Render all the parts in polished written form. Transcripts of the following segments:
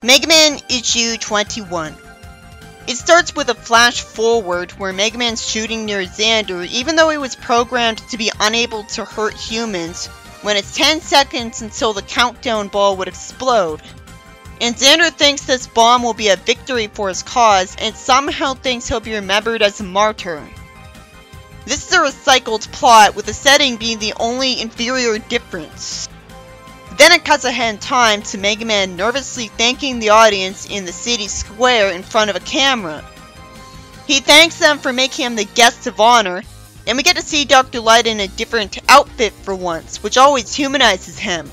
Mega Man Issue 21. It starts with a flash forward where Mega Man's shooting near Xander even though he was programmed to be unable to hurt humans when it's 10 seconds until the countdown ball would explode. And Xander thinks this bomb will be a victory for his cause and somehow thinks he'll be remembered as a martyr. This is a recycled plot with the setting being the only inferior difference. Then it cuts ahead in time to Mega Man nervously thanking the audience in the city square in front of a camera. He thanks them for making him the guest of honor, and we get to see Dr. Light in a different outfit for once, which always humanizes him.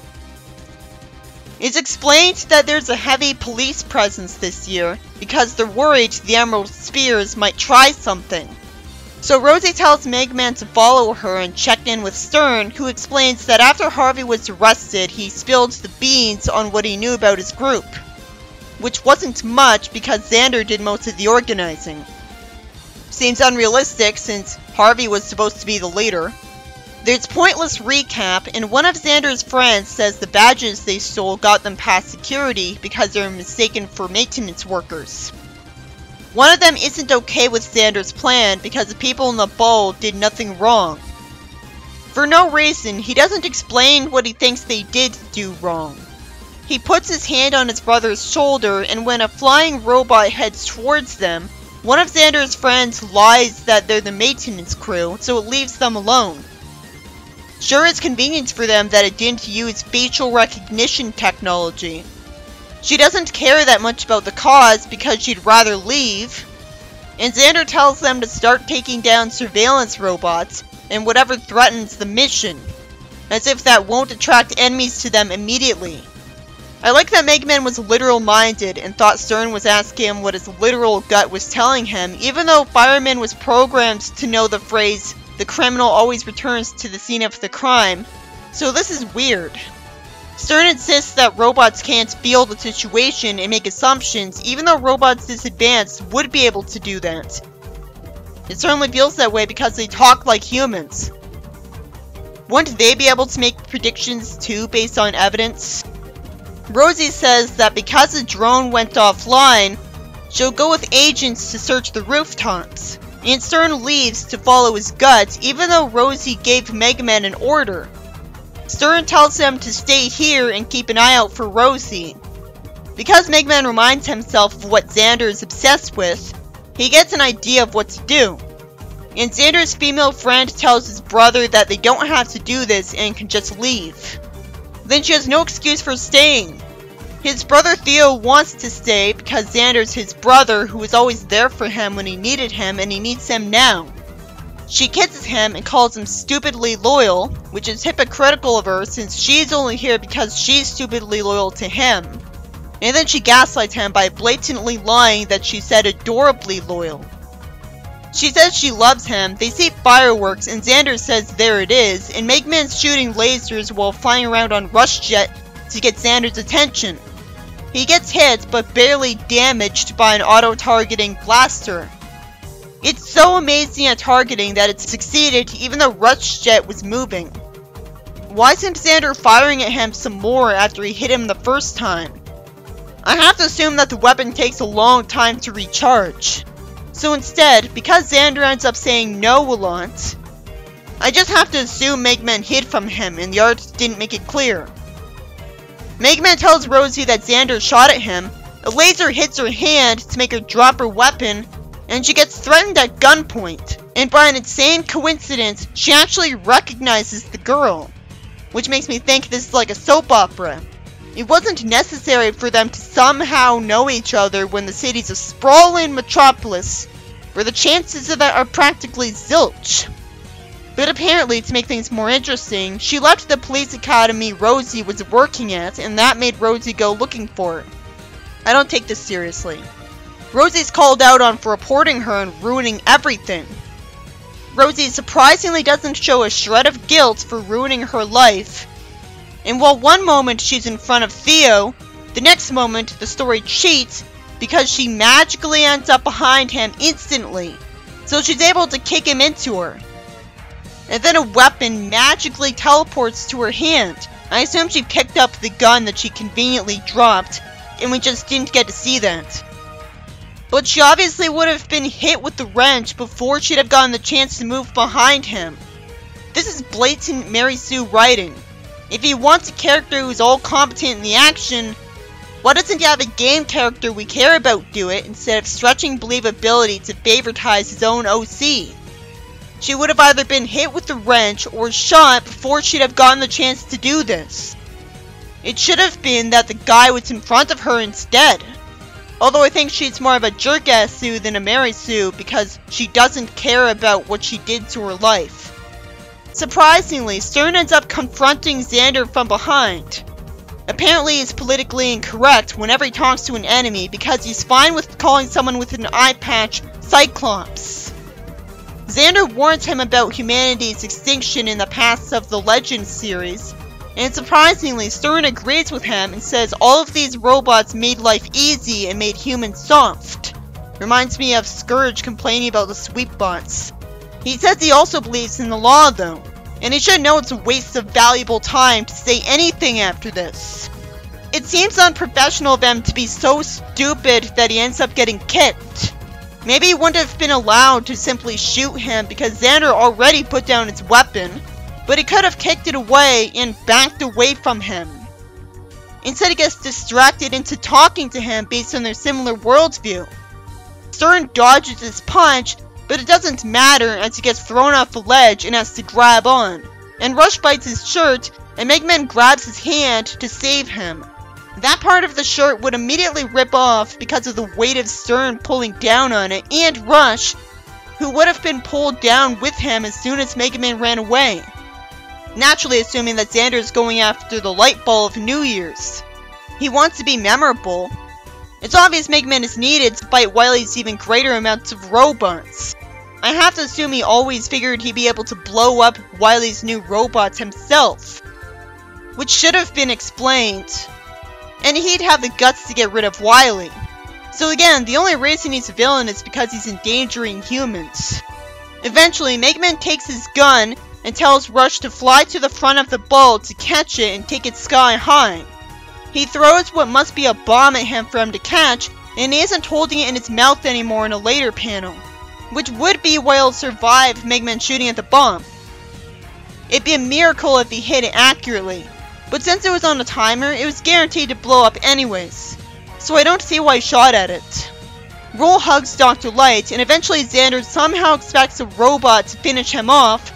It's explained that there's a heavy police presence this year because they're worried the Emerald Spheres might try something. So Rosie tells Mega Man to follow her and check in with Stern, who explains that after Harvey was arrested, he spilled the beans on what he knew about his group. Which wasn't much because Xander did most of the organizing. Seems unrealistic since Harvey was supposed to be the leader. There's pointless recap, and one of Xander's friends says the badges they stole got them past security because they were mistaken for maintenance workers. One of them isn't okay with Xander's plan because the people in the bowl did nothing wrong. For no reason, he doesn't explain what he thinks they did do wrong. He puts his hand on his brother's shoulder, and when a flying robot heads towards them, one of Xander's friends lies that they're the maintenance crew, so it leaves them alone. Sure, it's convenient for them that it didn't use facial recognition technology. She doesn't care that much about the cause because she'd rather leave. And Xander tells them to start taking down surveillance robots and whatever threatens the mission, as if that won't attract enemies to them immediately. I like that Mega Man was literal-minded and thought Stern was asking him what his literal gut was telling him, even though Fireman was programmed to know the phrase, "The criminal always returns to the scene of the crime," so this is weird. Stern insists that robots can't feel the situation and make assumptions, even though robots this advanced would be able to do that. It certainly feels that way because they talk like humans. Wouldn't they be able to make predictions too based on evidence? Rosie says that because the drone went offline, she'll go with agents to search the rooftops, and Stern leaves to follow his gut even though Rosie gave Mega Man an order. Stern tells him to stay here and keep an eye out for Rosie. Because Mega Man reminds himself of what Xander is obsessed with, he gets an idea of what to do. And Xander's female friend tells his brother that they don't have to do this and can just leave. Then she has no excuse for staying. His brother Theo wants to stay because Xander's his brother who was always there for him when he needed him and he needs him now. She kisses him and calls him stupidly loyal, which is hypocritical of her since she's only here because she's stupidly loyal to him. And then she gaslights him by blatantly lying that she said adorably loyal. She says she loves him, they see fireworks, and Xander says there it is, and Mega Man's shooting lasers while flying around on Rush Jet to get Xander's attention. He gets hit, but barely damaged by an auto-targeting blaster. It's so amazing at targeting that it succeeded even though Rush Jet was moving. Why isn't Xander firing at him some more after he hit him the first time? I have to assume that the weapon takes a long time to recharge. So instead, because Xander ends up saying no a lot, I just have to assume Mega Man hid from him and the art didn't make it clear. Mega Man tells Rosie that Xander shot at him, a laser hits her hand to make her drop her weapon, and she gets threatened at gunpoint. And by an insane coincidence, she actually recognizes the girl, which makes me think this is like a soap opera. It wasn't necessary for them to somehow know each other when the city's a sprawling metropolis, where the chances of that are practically zilch. But apparently, to make things more interesting, she left the police academy Rosie was working at, and that made Rosie go looking for her. I don't take this seriously. Rosie's called out on for reporting her and ruining everything. Rosie surprisingly doesn't show a shred of guilt for ruining her life. And while one moment she's in front of Theo, the next moment the story cheats because she magically ends up behind him instantly, so she's able to kick him into her. And then a weapon magically teleports to her hand. I assume she picked up the gun that she conveniently dropped, and we just didn't get to see that. But she obviously would have been hit with the wrench before she'd have gotten the chance to move behind him. This is blatant Mary Sue writing. If he wants a character who's all competent in the action, why doesn't he have a game character we care about do it instead of stretching believability to favoritize his own OC? She would have either been hit with the wrench or shot before she'd have gotten the chance to do this. It should have been that the guy was in front of her instead. Although I think she's more of a jerk-ass Sue than a Mary Sue because she doesn't care about what she did to her life. Surprisingly, Stern ends up confronting Xander from behind. Apparently he's politically incorrect whenever he talks to an enemy because he's fine with calling someone with an eye patch Cyclops. Xander warns him about humanity's extinction in the past of the Legends series, and surprisingly Stern agrees with him and says all of these robots made life easy and made humans soft. Reminds me of Scourge complaining about the sweep bots. He says he also believes in the law though, and he should know it's a waste of valuable time to say anything after this. It seems unprofessional of him to be so stupid that he ends up getting kicked. Maybe he wouldn't have been allowed to simply shoot him because Xander already put down his weapon, but he could have kicked it away and backed away from him. Instead he gets distracted into talking to him based on their similar worldview. Stern dodges his punch, but it doesn't matter as he gets thrown off the ledge and has to grab on. And Rush bites his shirt, and Mega Man grabs his hand to save him. That part of the shirt would immediately rip off because of the weight of Stern pulling down on it, and Rush, who would have been pulled down with him as soon as Mega Man ran away. Naturally assuming that Xander is going after the light ball of New Year's. He wants to be memorable. It's obvious Mega Man is needed to fight Wily's even greater amounts of robots. I have to assume he always figured he'd be able to blow up Wily's new robots himself, which should have been explained, and he'd have the guts to get rid of Wily. So again, the only reason he's a villain is because he's endangering humans. Eventually, Mega Man takes his gun and tells Rush to fly to the front of the ball to catch it and take it sky high. He throws what must be a bomb at him for him to catch, and he isn't holding it in his mouth anymore in a later panel, which would be why he'll survive Mega Man shooting at the bomb. It'd be a miracle if he hit it accurately, but since it was on a timer, it was guaranteed to blow up anyways, so I don't see why he shot at it. Roll hugs Dr. Light, and eventually Xander somehow expects a robot to finish him off,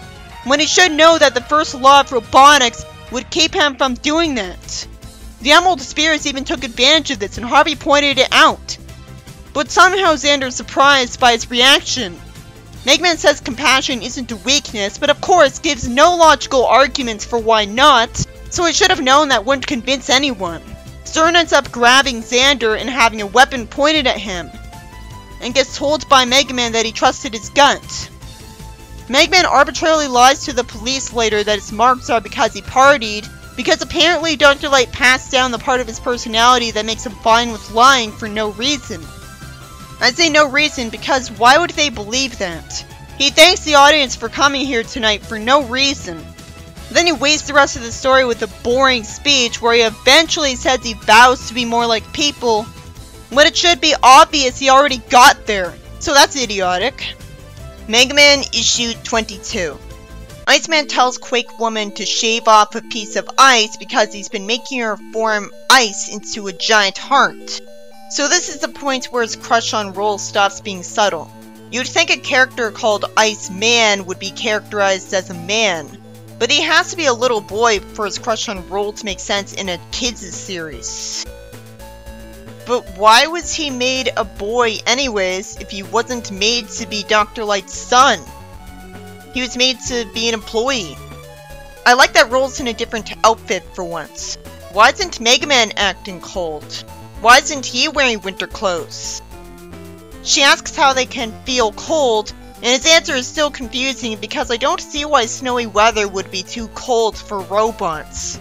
when he should know that the first law of robotics would keep him from doing that. The Emerald Spirits even took advantage of this, and Harvey pointed it out. But somehow Xander is surprised by his reaction. Mega Man says compassion isn't a weakness, but of course gives no logical arguments for why not, so he should have known that wouldn't convince anyone. Stern ends up grabbing Xander and having a weapon pointed at him, and gets told by Mega Man that he trusted his gut. Mega Man arbitrarily lies to the police later that his marks are because he partied, because apparently Dr. Light passed down the part of his personality that makes him fine with lying for no reason. I say no reason because why would they believe that? He thanks the audience for coming here tonight for no reason. Then he wastes the rest of the story with a boring speech where he eventually says he vows to be more like people, when it should be obvious he already got there, so that's idiotic. Mega Man Issue 22. Iceman tells Quake Woman to shave off a piece of ice because he's been making her form ice into a giant heart. So this is the point where his crush on Roll stops being subtle. You'd think a character called Iceman would be characterized as a man, but he has to be a little boy for his crush on Roll to make sense in a kids' series. But why was he made a boy anyways if he wasn't made to be Dr. Light's son? He was made to be an employee. I like that Roll's in a different outfit for once. Why isn't Mega Man acting cold? Why isn't he wearing winter clothes? She asks how they can feel cold, and his answer is still confusing because I don't see why snowy weather would be too cold for robots.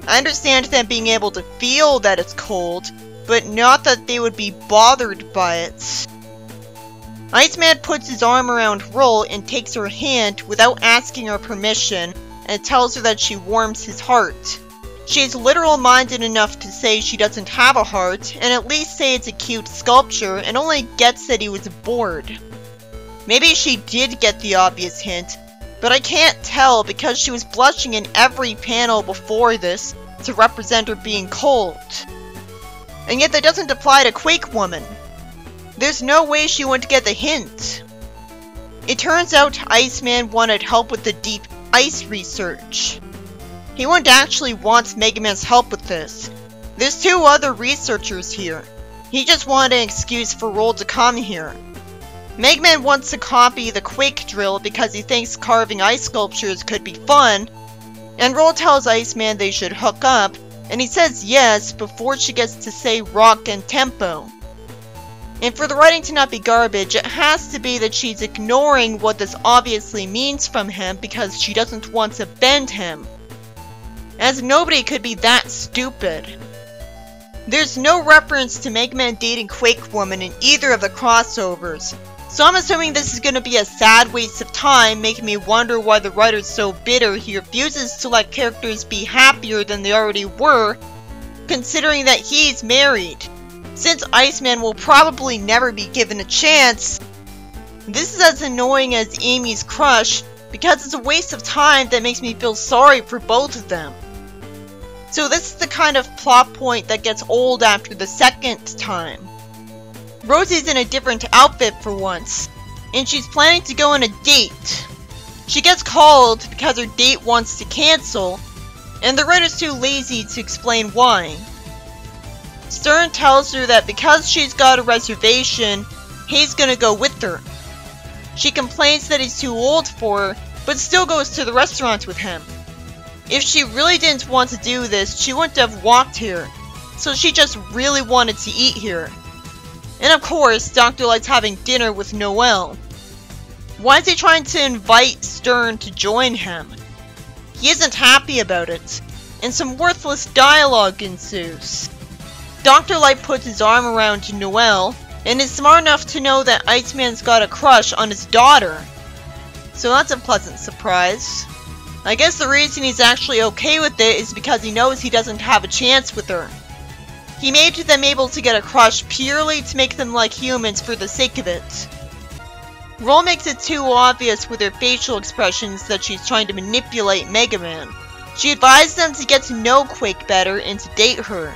I understand them being able to feel that it's cold, but not that they would be bothered by it. Iceman puts his arm around Roll and takes her hand without asking her permission and tells her that she warms his heart. She's literal-minded enough to say she doesn't have a heart, and at least say it's a cute sculpture, and only gets that he was bored. Maybe she did get the obvious hint, but I can't tell because she was blushing in every panel before this to represent her being cold. And yet that doesn't apply to Quake Woman. There's no way she wouldn't get the hint. It turns out Iceman wanted help with the deep ice research. He wouldn't actually want Mega Man's help with this. There's 2 other researchers here. He just wanted an excuse for Roll to come here. Mega Man wants to copy the Quake drill because he thinks carving ice sculptures could be fun, and Roll tells Iceman they should hook up, and he says yes before she gets to say rock and tempo. And for the writing to not be garbage, it has to be that she's ignoring what this obviously means from him because she doesn't want to bend him. As nobody could be that stupid. There's no reference to Mega Man dating Quake Woman in either of the crossovers, so I'm assuming this is going to be a sad waste of time, making me wonder why the writer's so bitter he refuses to let characters be happier than they already were, considering that he's married. Since Iceman will probably never be given a chance, this is as annoying as Amy's crush, because it's a waste of time that makes me feel sorry for both of them. So this is the kind of plot point that gets old after the second time. Rosie's in a different outfit for once, and she's planning to go on a date. She gets called because her date wants to cancel, and the writer's too lazy to explain why. Stern tells her that because she's got a reservation, he's gonna go with her. She complains that he's too old for her, but still goes to the restaurant with him. If she really didn't want to do this, she wouldn't have walked here, so she just really wanted to eat here. And of course, Dr. Light's having dinner with Noelle. Why is he trying to invite Stern to join him? He isn't happy about it, and some worthless dialogue ensues. Dr. Light puts his arm around Noelle, and is smart enough to know that Iceman's got a crush on his daughter. So that's a pleasant surprise. I guess the reason he's actually okay with it is because he knows he doesn't have a chance with her. He made them able to get a crush purely to make them like humans for the sake of it. Roll makes it too obvious with her facial expressions that she's trying to manipulate Mega Man. She advised them to get to know Quake better and to date her.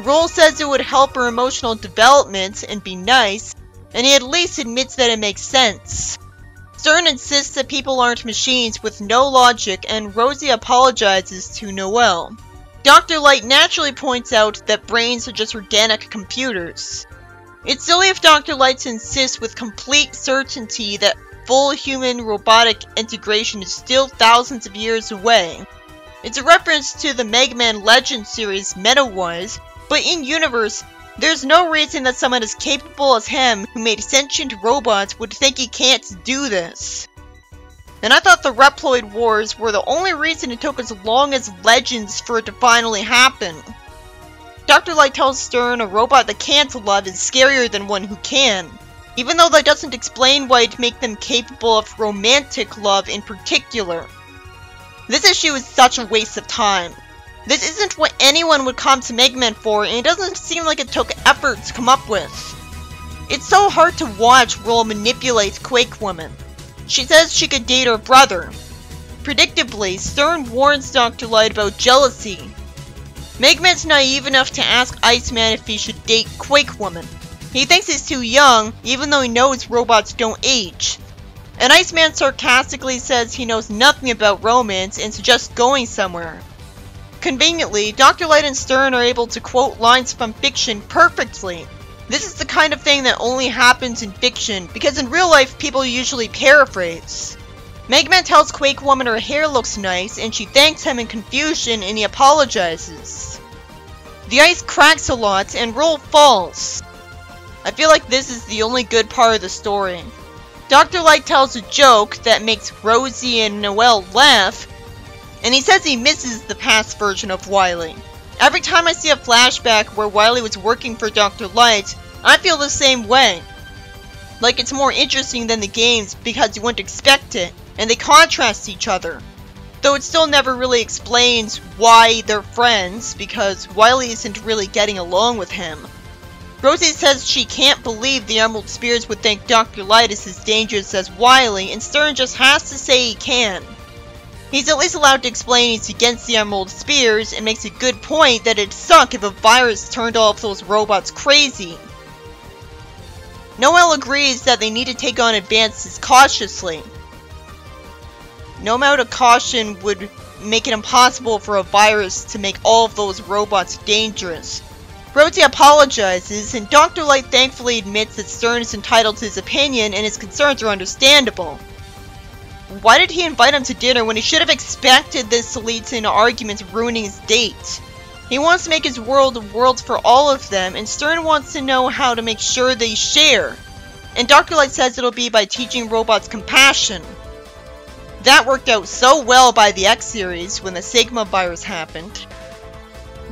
Roll says it would help her emotional development and be nice, and he at least admits that it makes sense. Stern insists that people aren't machines with no logic, and Rosie apologizes to Noelle. Dr. Light naturally points out that brains are just organic computers. It's silly if Dr. Light insists with complete certainty that full human-robotic integration is still thousands of years away. It's a reference to the Mega Man Legends series meta-wise, but in-universe, there's no reason that someone as capable as him, who made sentient robots, would think he can't do this. And I thought the Reploid Wars were the only reason it took as long as Legends for it to finally happen. Dr. Light tells Stern a robot that can't love is scarier than one who can, even though that doesn't explain why it'd make them capable of romantic love in particular. This issue is such a waste of time. This isn't what anyone would come to Mega Man for, and it doesn't seem like it took effort to come up with. It's so hard to watch Roll manipulate Quake Woman. She says she could date her brother. Predictably, Stern warns Dr. Light about jealousy. Mega Man's naive enough to ask Iceman if he should date Quake Woman. He thinks he's too young, even though he knows robots don't age. And Iceman sarcastically says he knows nothing about romance and suggests going somewhere. Conveniently, Dr. Light and Stern are able to quote lines from fiction perfectly. This is the kind of thing that only happens in fiction, because in real life people usually paraphrase. Mega Man tells Quake Woman her hair looks nice, and she thanks him in confusion, and he apologizes. The ice cracks a lot, and Roll falls. I feel like this is the only good part of the story. Dr. Light tells a joke that makes Rosie and Noelle laugh, and he says he misses the past version of Wily. Every time I see a flashback where Wily was working for Dr. Light, I feel the same way. Like it's more interesting than the games because you wouldn't expect it, and they contrast each other. Though it still never really explains why they're friends, because Wily isn't really getting along with him. Rosie says she can't believe the Emerald Spears would think Dr. Light is as dangerous as Wily, and Stern just has to say he can. He's at least allowed to explain he's against the Emerald Spears, and makes a good point that it'd suck if a virus turned all of those robots crazy. Noel agrees that they need to take on advances cautiously. No amount of caution would make it impossible for a virus to make all of those robots dangerous. Rosie apologizes, and Dr. Light thankfully admits that Stern is entitled to his opinion and his concerns are understandable. Why did he invite him to dinner when he should have expected this to lead to an argument ruining his date? He wants to make his world a world for all of them, and Stern wants to know how to make sure they share. And Dr. Light says it'll be by teaching robots compassion. That worked out so well by the X series when the Sigma virus happened.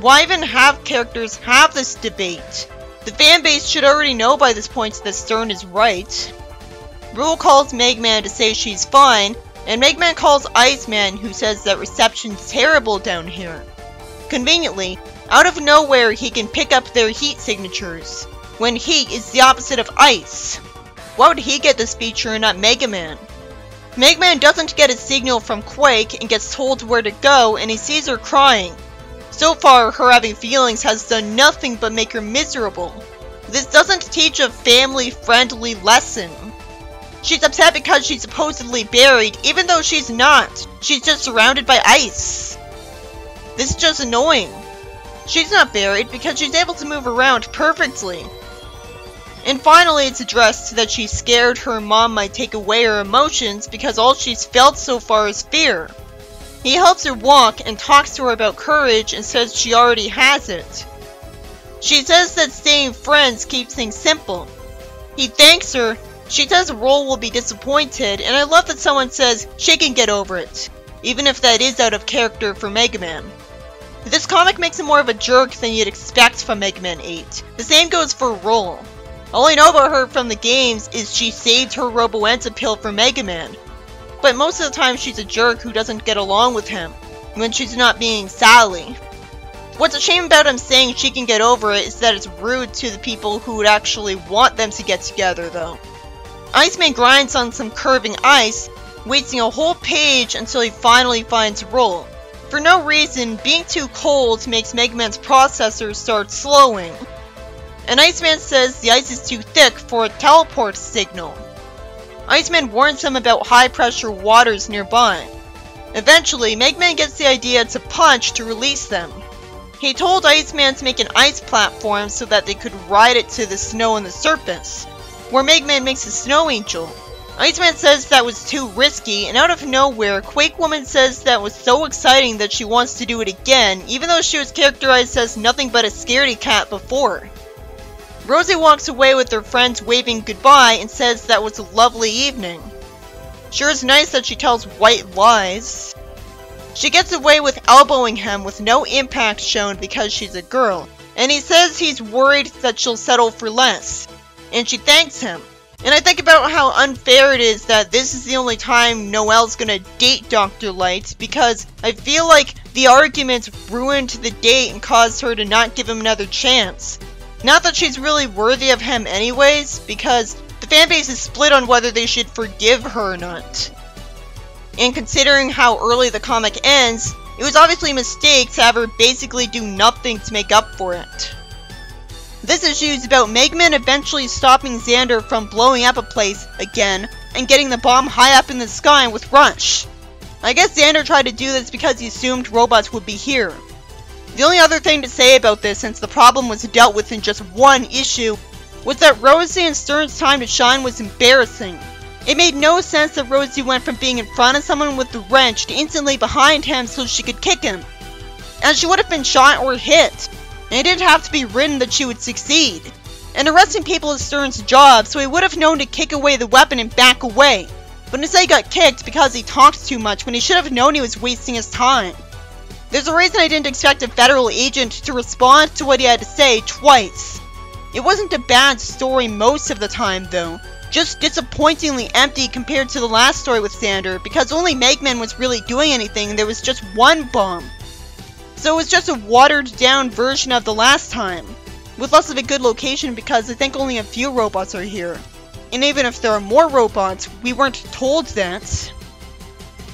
Why even have characters have this debate? The fanbase should already know by this point that Stern is right. Rule calls Megman to say she's fine, and Megman calls Iceman, who says that reception's terrible down here. Conveniently, out of nowhere he can pick up their heat signatures, when heat is the opposite of ice. Why would he get this feature and not Mega Man? Mega Man doesn't get a signal from Quake and gets told where to go, and he sees her crying. So far, her having feelings has done nothing but make her miserable. This doesn't teach a family-friendly lesson. She's upset because she's supposedly buried, even though she's not. She's just surrounded by ice. This is just annoying. She's not buried because she's able to move around perfectly. And finally, it's addressed that she's scared her mom might take away her emotions because all she's felt so far is fear. He helps her walk and talks to her about courage and says she already has it. She says that staying friends keeps things simple. He thanks her. She says Roll will be disappointed, and I love that someone says she can get over it, even if that is out of character for Mega Man. This comic makes him more of a jerk than you'd expect from Mega Man 8. The same goes for Roll. All I know about her from the games is she saved her Robo-Enza pill for Mega Man. But most of the time she's a jerk who doesn't get along with him, when she's not being Sally. What's a shame about him saying she can get over it is that it's rude to the people who would actually want them to get together though. Iceman grinds on some curving ice, wasting a whole page until he finally finds Roll. For no reason, being too cold makes Mega Man's processor start slowing. And Iceman says the ice is too thick for a teleport signal. Iceman warns him about high-pressure waters nearby. Eventually, Mega Man gets the idea to punch to release them. He told Iceman to make an ice platform so that they could ride it to the snow on the surface, where Mega Man makes a snow angel. Iceman says that was too risky, and out of nowhere, Quake Woman says that was so exciting that she wants to do it again, even though she was characterized as nothing but a scaredy cat before. Rosie walks away with her friends waving goodbye and says that was a lovely evening. Sure is nice that she tells white lies. She gets away with elbowing him with no impact shown because she's a girl, and he says he's worried that she'll settle for less. And she thanks him. And I think about how unfair it is that this is the only time Noelle's gonna date Dr. Light, because I feel like the arguments ruined the date and caused her to not give him another chance. Not that she's really worthy of him anyways, because the fanbase is split on whether they should forgive her or not. And considering how early the comic ends, it was obviously a mistake to have her basically do nothing to make up for it. This issue is about Mega Man eventually stopping Xander from blowing up a place again and getting the bomb high up in the sky with Rush. I guess Xander tried to do this because he assumed robots would be here. The only other thing to say about this, since the problem was dealt with in just one issue, was that Rosie and Stern's time to shine was embarrassing. It made no sense that Rosie went from being in front of someone with the wrench to instantly behind him so she could kick him. And she would have been shot or hit. And it didn't have to be written that she would succeed. And arresting people is Stern's job, so he would have known to kick away the weapon and back away. But instead he got kicked because he talked too much when he should have known he was wasting his time. There's a reason I didn't expect a federal agent to respond to what he had to say twice. It wasn't a bad story most of the time though, just disappointingly empty compared to the last story with Xander, because only Megman was really doing anything and there was just one bomb. So it was just a watered down version of the last time, with less of a good location because I think only a few robots are here. And even if there are more robots, we weren't told that.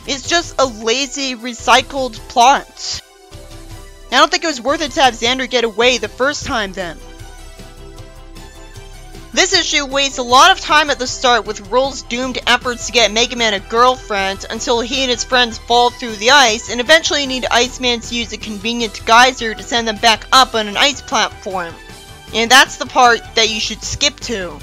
It's just a lazy, recycled plot. I don't think it was worth it to have Xander get away the first time then. This issue wastes a lot of time at the start with Roll's doomed efforts to get Mega Man a girlfriend until he and his friends fall through the ice and eventually need Iceman to use a convenient geyser to send them back up on an ice platform. And that's the part that you should skip to.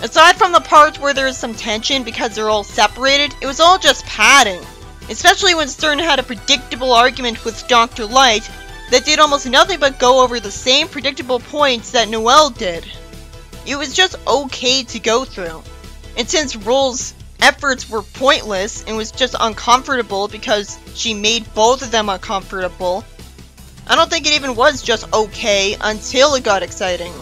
Aside from the parts where there is some tension because they're all separated, it was all just padding. Especially when Stern had a predictable argument with Dr. Light that did almost nothing but go over the same predictable points that Noelle did. It was just okay to go through. And since Roll's efforts were pointless and was just uncomfortable because she made both of them uncomfortable, I don't think it even was just okay until it got exciting.